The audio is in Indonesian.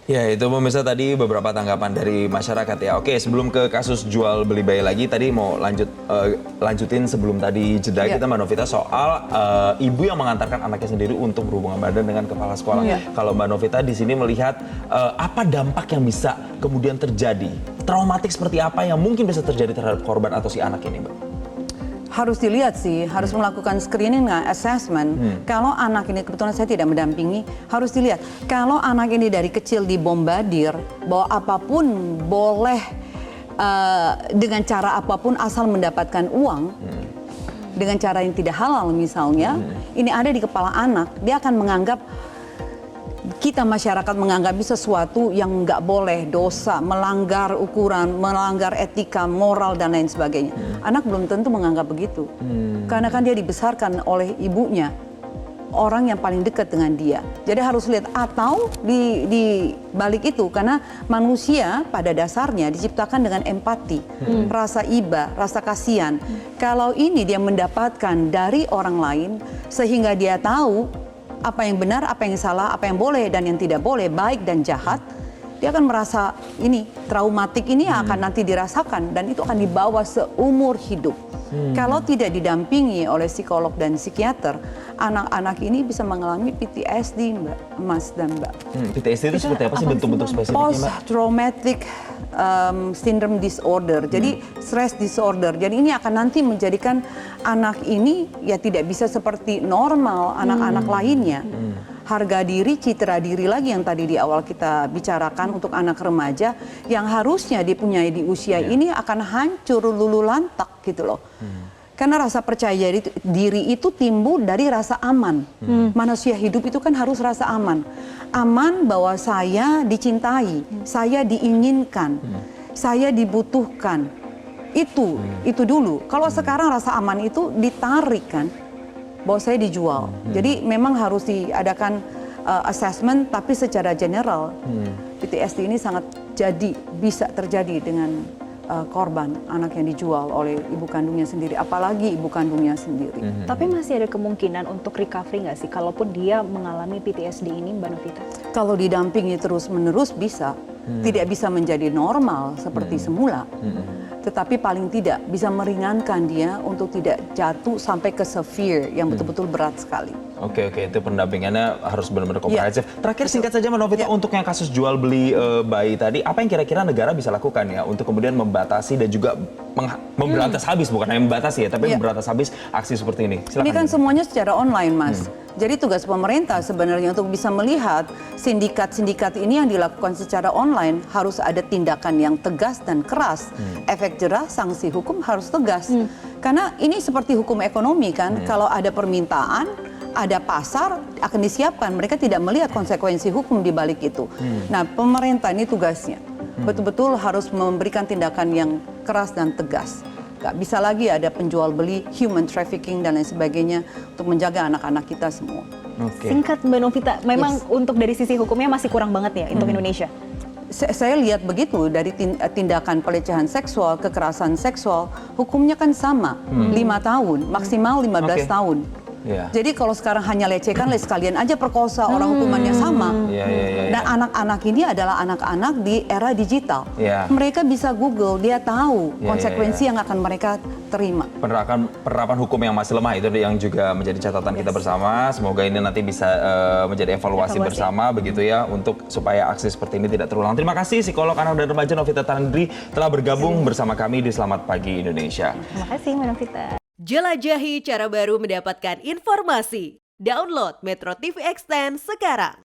Ya, itu pemirsa tadi beberapa tanggapan dari masyarakat ya. Oke, sebelum ke kasus jual beli bayi lagi, tadi mau lanjutin sebelum tadi jeda kita Mbak Novita soal ibu yang mengantarkan anaknya sendiri untuk berhubungan badan dengan kepala sekolah. Kalau Mbak Novita di sini melihat apa dampak yang bisa kemudian terjadi, traumatik seperti apa yang mungkin bisa terjadi terhadap korban atau si anak ini, Mbak? Harus dilihat sih, harus melakukan screening, assessment. Kalau anak ini, kebetulan saya tidak mendampingi, harus dilihat. Kalau anak ini dari kecil dibombardir bahwa apapun boleh dengan cara apapun asal mendapatkan uang, dengan cara yang tidak halal misalnya, ini ada di kepala anak, dia akan menganggap kita masyarakat menganggap sesuatu yang nggak boleh, dosa, melanggar ukuran, melanggar etika, moral, dan lain sebagainya. Anak belum tentu menganggap begitu. Karena kan dia dibesarkan oleh ibunya, orang yang paling dekat dengan dia. Jadi harus lihat, atau di balik itu, karena manusia pada dasarnya diciptakan dengan empati, rasa iba, rasa kasihan. Kalau ini dia mendapatkan dari orang lain, sehingga dia tahu apa yang benar, apa yang salah, apa yang boleh dan yang tidak boleh, baik dan jahat, dia akan merasa ini traumatik ini akan nanti dirasakan dan itu akan dibawa seumur hidup. Kalau tidak didampingi oleh psikolog dan psikiater, anak-anak ini bisa mengalami PTSD, Mbak, Mas dan Mbak. PTSD itu seperti apa sih bentuk-bentuk spesifiknya, Mbak? Post-traumatic syndrome disorder, jadi stress disorder. Jadi ini akan nanti menjadikan anak ini ya tidak bisa seperti normal anak-anak lainnya. Harga diri, citra diri lagi yang tadi di awal kita bicarakan untuk anak remaja yang harusnya dipunyai di usia ini akan hancur lulu lantak gitu loh. Karena rasa percaya diri itu timbul dari rasa aman. Manusia hidup itu kan harus rasa aman. Aman bahwa saya dicintai, saya diinginkan, saya dibutuhkan. Itu dulu. Kalau sekarang rasa aman itu ditarik kan, bahwa saya dijual. Jadi memang harus diadakan assessment, tapi secara general PTSD ini sangat bisa terjadi dengan korban anak yang dijual oleh ibu kandungnya sendiri, apalagi ibu kandungnya sendiri. Tapi masih ada kemungkinan untuk recovery nggak sih, kalaupun dia mengalami PTSD ini, Mbak Novita? Kalau didampingi terus-menerus bisa, tidak bisa menjadi normal seperti semula, tetapi paling tidak bisa meringankan dia untuk tidak jatuh sampai ke severe yang betul-betul berat sekali. Oke, itu pendampingannya harus benar-benar komprehensif. Terakhir singkat saja Mbak Novita, untuk yang kasus jual beli bayi tadi, apa yang kira-kira negara bisa lakukan ya untuk kemudian membatasi dan juga memberantas habis, bukan hanya membatasi ya, tapi memberantas habis aksi seperti ini. Silakan. Ini kan semuanya secara online, Mas. Jadi tugas pemerintah sebenarnya untuk bisa melihat sindikat-sindikat ini yang dilakukan secara online harus ada tindakan yang tegas dan keras. Efek jerah, sanksi hukum harus tegas. Karena ini seperti hukum ekonomi kan, kalau ada permintaan, ada pasar, akan disiapkan. Mereka tidak melihat konsekuensi hukum di balik itu. Nah, pemerintah ini tugasnya betul-betul harus memberikan tindakan yang keras dan tegas. Gak bisa lagi ada penjual beli, human trafficking dan lain sebagainya untuk menjaga anak-anak kita semua. Singkat Mbak Novita, memang untuk dari sisi hukumnya masih kurang banget ya untuk Indonesia? Saya lihat begitu, dari tindakan pelecehan seksual, kekerasan seksual, hukumnya kan sama, 5 tahun, maksimal 15 tahun. Jadi kalau sekarang hanya lecehkan, sekalian aja perkosa, orang hukumannya sama. Dan anak-anak ini adalah anak-anak di era digital. Mereka bisa Google, dia tahu konsekuensi yang akan mereka terima. Penerapan hukum yang masih lemah itu yang juga menjadi catatan kita bersama. Semoga ini nanti bisa menjadi evaluasi bersama begitu ya, untuk supaya aksi seperti ini tidak terulang. Terima kasih psikolog anak dan remaja Novita Tandri telah bergabung bersama kami di Selamat Pagi Indonesia. Terima kasih Mbak Novita. Jelajahi cara baru mendapatkan informasi. Download Metro TV Extend sekarang.